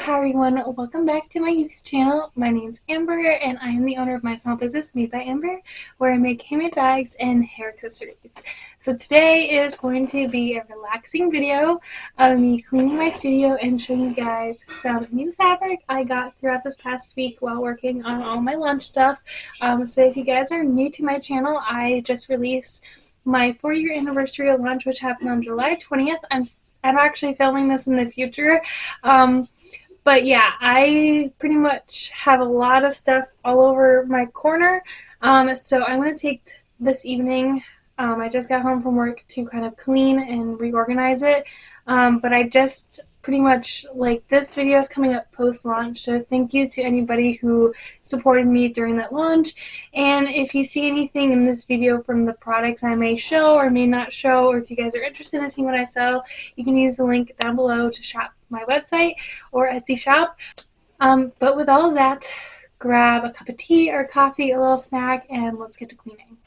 Hi everyone, welcome back to my YouTube channel. My name is Amber and I am the owner of my small business Made by Amber, where I make handmade bags and hair accessories. So today is going to be a relaxing video of me cleaning my studio and showing you guys some new fabric I got throughout this past week while working on all my launch stuff. So if you guys are new to my channel, I just released my 4-year anniversary launch, which happened on July 20th. I'm actually filming this in the future. But yeah, I pretty much have a lot of stuff all over my corner. So I'm going to take this evening. I just got home from work to kind of clean and reorganize it. But I just pretty much, like, this video is coming up post-launch. So thank you to anybody who supported me during that launch. And if you see anything in this video from the products I may show or may not show, or if you guys are interested in seeing what I sell, you can use the link down below to shop my website or Etsy shop. But with all of that, grab a cup of tea or coffee, a little snack, and let's get to cleaning.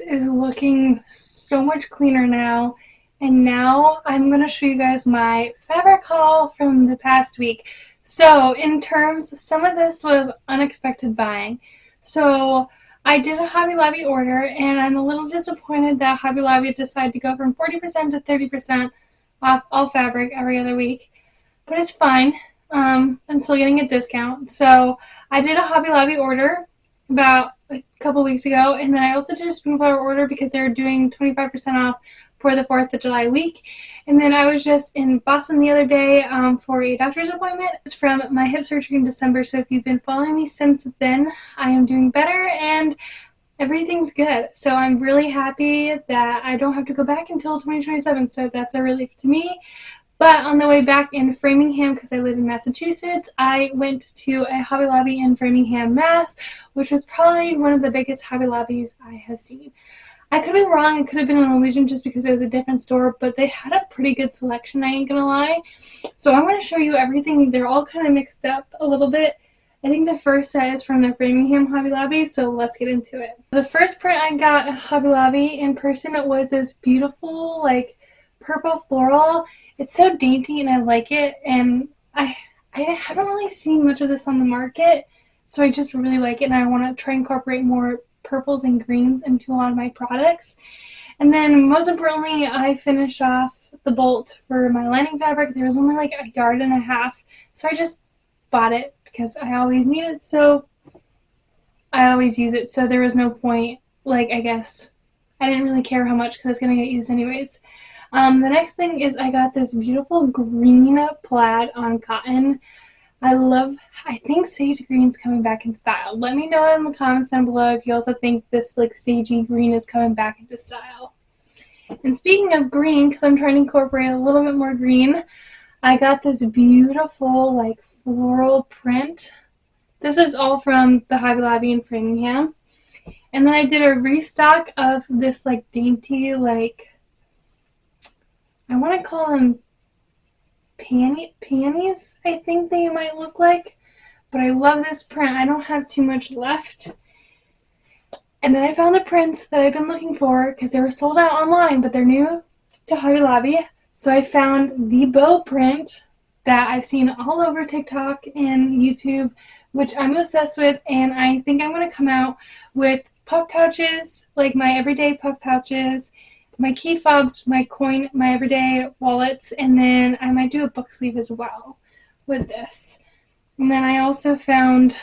is looking so much cleaner now. And now I'm going to show you guys my fabric haul from the past week. So in terms, some of this was unexpected buying. So I did a Hobby Lobby order, and I'm a little disappointed that Hobby Lobby decided to go from 40% to 30% off all fabric every other week. But it's fine. I'm still getting a discount. So I did a Hobby Lobby order about a couple weeks ago, and then I also did a SpoonFlower order because they were doing 25% off for the 4th of July week. And then I was just in Boston the other day for a doctor's appointment. It's from my hip surgery in December, so if you've been following me since then, I am doing better and everything's good. So I'm really happy that I don't have to go back until 2027, so that's a relief to me. But on the way back in Framingham, because I live in Massachusetts, I went to a Hobby Lobby in Framingham, Mass, which was probably one of the biggest Hobby Lobbies I have seen. I could be wrong, it could have been an illusion just because it was a different store, but they had a pretty good selection, I ain't gonna lie. So I'm going to show you everything. They're all kind of mixed up a little bit. I think the first set is from the Framingham Hobby Lobby, so let's get into it. The first print I got at Hobby Lobby in person was this beautiful, like, purple floral. It's so dainty and I like it, and I haven't really seen much of this on the market, so I just really like it, and I want to try and incorporate more purples and greens into a lot of my products. And then most importantly, I finished off the bolt for my lining fabric. There was only like a yard and a half, so I just bought it because I always need it, so I always use it, so there was no point, like, I guess I didn't really care how much because it's going to get used anyways. The next thing is I got this beautiful green plaid on cotton. I think sage green's coming back in style. Let me know in the comments down below if you also think this like sagey green is coming back into style. And speaking of green, because I'm trying to incorporate a little bit more green, I got this beautiful like floral print. This is all from the Hobby Lobby in Framingham. And then I did a restock of this like dainty, like, I want to call them panties, I think they might look like. But I love this print. I don't have too much left. And then I found the prints that I've been looking for because they were sold out online, but they're new to Hobby Lobby. So I found the bow print that I've seen all over TikTok and YouTube, which I'm obsessed with, and I think I'm going to come out with puff pouches, like my everyday puff pouches, my key fobs, my everyday wallets, and then I might do a book sleeve as well with this. And then I also found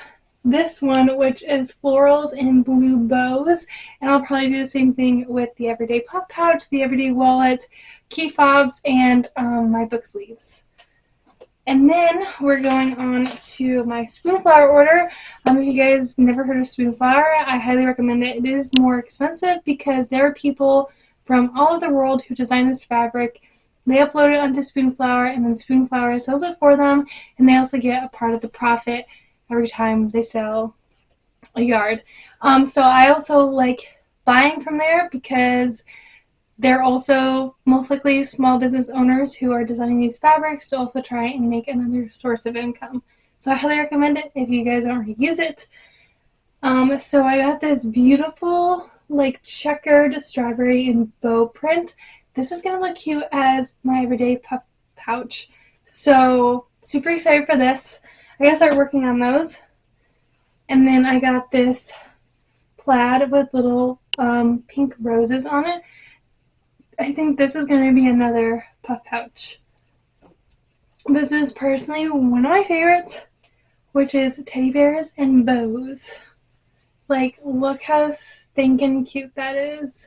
this one, which is florals and blue bows, and I'll probably do the same thing with the everyday puff pouch, the everyday wallet, key fobs, and my book sleeves. And then we're going on to my SpoonFlower order. If you guys never heard of SpoonFlower, I highly recommend it. It is more expensive because there are people from all over the world who design this fabric. They upload it onto SpoonFlower, and then SpoonFlower sells it for them, and they also get a part of the profit every time they sell a yard. So I also like buying from there because they're also most likely small business owners who are designing these fabrics to also try and make another source of income. So I highly recommend it if you guys don't already use it. So I got this beautiful like checkered strawberry and bow print. This is going to look cute as my everyday puff pouch. So super excited for this. I gotta start working on those. And then I got this plaid with little pink roses on it. I think this is going to be another puff pouch. This is personally one of my favorites, which is teddy bears and bows. Like, look how stinking cute that is.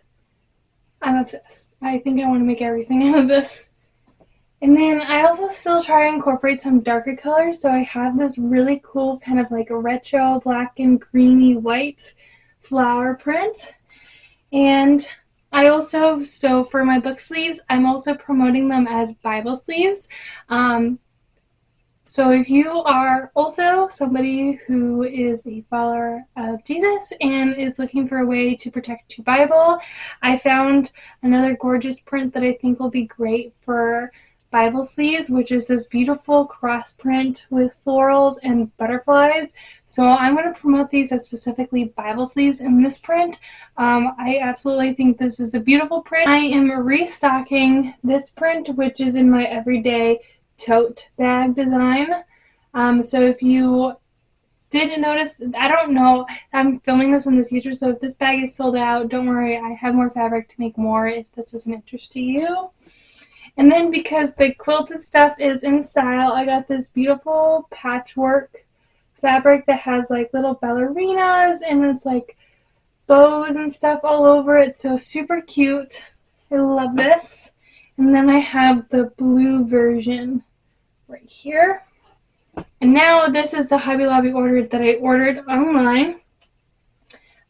I'm obsessed. I think I want to make everything out of this. And then I also still try to incorporate some darker colors, so I have this really cool kind of like retro black and greeny white flower print. And I also, so for my book sleeves, I'm also promoting them as Bible sleeves. So if you are also somebody who is a follower of Jesus and is looking for a way to protect your Bible, I found another gorgeous print that I think will be great for Bible sleeves, which is this beautiful cross print with florals and butterflies. So I'm going to promote these as specifically Bible sleeves in this print. I absolutely think this is a beautiful print. I am restocking this print, which is in my everyday tote bag design. So if you didn't notice, I don't know, I'm filming this in the future, so if this bag is sold out, don't worry, I have more fabric to make more if this is an interest to you. And then because the quilted stuff is in style, I got this beautiful patchwork fabric that has like little ballerinas and it's like bows and stuff all over it, so super cute. I love this. And then I have the blue version right here. And now this is the Hobby Lobby order that I ordered online.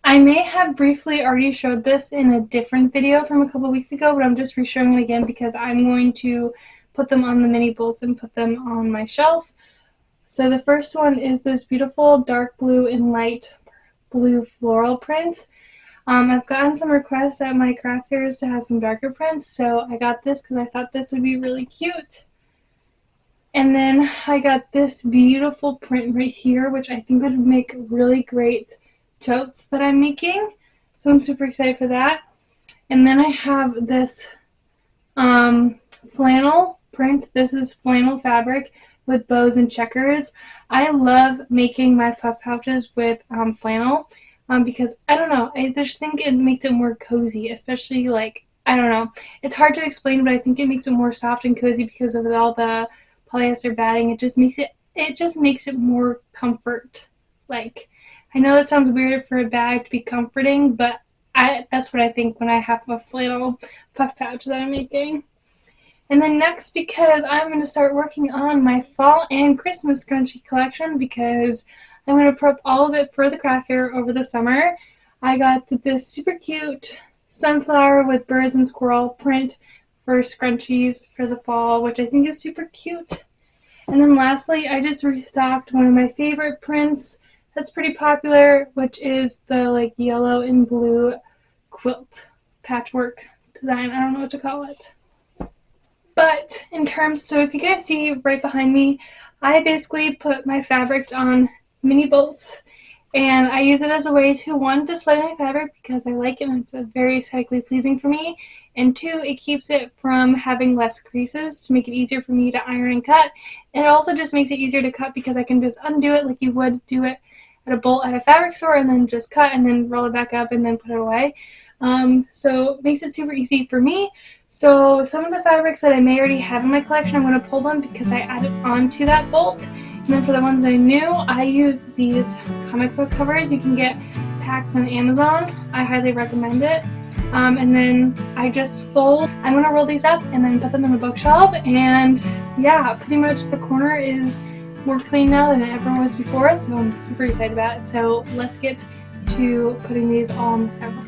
I may have briefly already showed this in a different video from a couple weeks ago, but I'm just re-showing it again because I'm going to put them on the mini bolts and put them on my shelf. So the first one is this beautiful dark blue and light blue floral print. I've gotten some requests at my craft fairs to have some darker prints, so I got this because I thought this would be really cute. And then I got this beautiful print right here, which I think would make really great totes that I'm making. So I'm super excited for that. And then I have this flannel print. This is flannel fabric with bows and checkers. I love making my puff pouches with flannel because, I don't know, I just think it makes it more cozy, especially like, I don't know. It's hard to explain, but I think it makes it more soft and cozy because of all the polyester batting. It just makes it more comfort. Like, I know that sounds weird for a bag to be comforting, but that's what I think when I have a flannel puff pouch that I'm making. And then next, because I'm going to start working on my fall and Christmas scrunchie collection because I'm going to prep all of it for the craft fair over the summer, I got this super cute sunflower with birds and squirrel print for scrunchies for the fall, which I think is super cute. And then lastly, I just restocked one of my favorite prints that's pretty popular, which is the like yellow and blue quilt patchwork design. I don't know what to call it. But in terms, so if you guys see right behind me, I basically put my fabrics on mini bolts. And I use it as a way to, one, display my fabric because I like it and it's very aesthetically pleasing for me. And two, it keeps it from having less creases to make it easier for me to iron and cut. And it also just makes it easier to cut because I can just undo it like you would do it at a bolt at a fabric store and then just cut and then roll it back up and then put it away. So it makes it super easy for me. So some of the fabrics that I may already have in my collection, I'm going to pull them because I added on to that bolt. And then for the ones I knew, I use these comic book covers. You can get packs on Amazon. I highly recommend it. And then I just fold. I'm going to roll these up and then put them in the bookshelf. And yeah, pretty much the corner is more clean now than it ever was before. So I'm super excited about it. So let's get to putting these all in the fabric roll.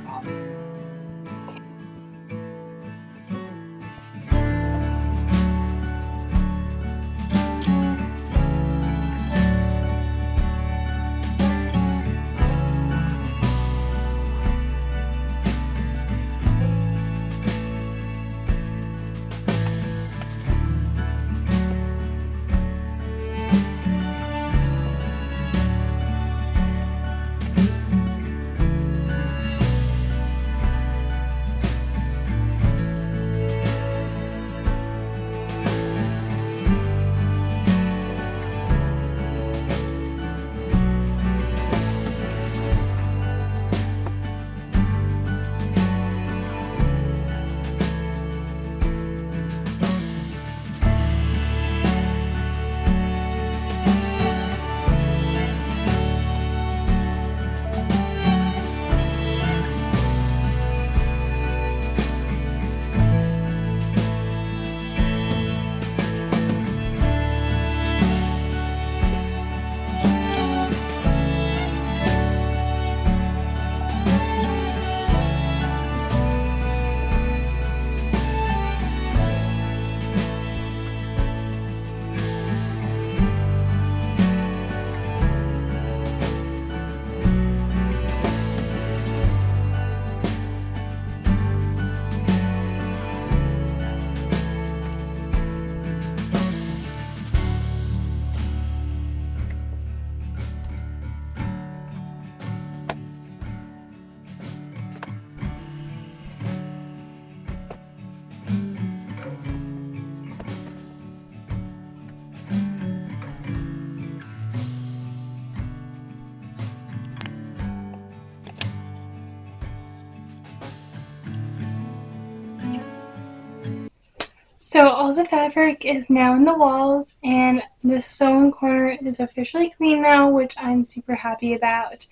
So all the fabric is now in the walls and the sewing corner is officially clean now, which I'm super happy about.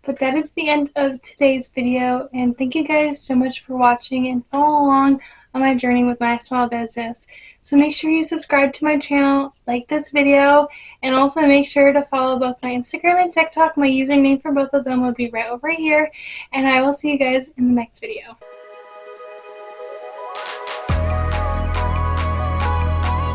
But that is the end of today's video, and thank you guys so much for watching and follow along on my journey with my small business. So make sure you subscribe to my channel, like this video, and also make sure to follow both my Instagram and TikTok. My username for both of them will be right over here, and I will see you guys in the next video.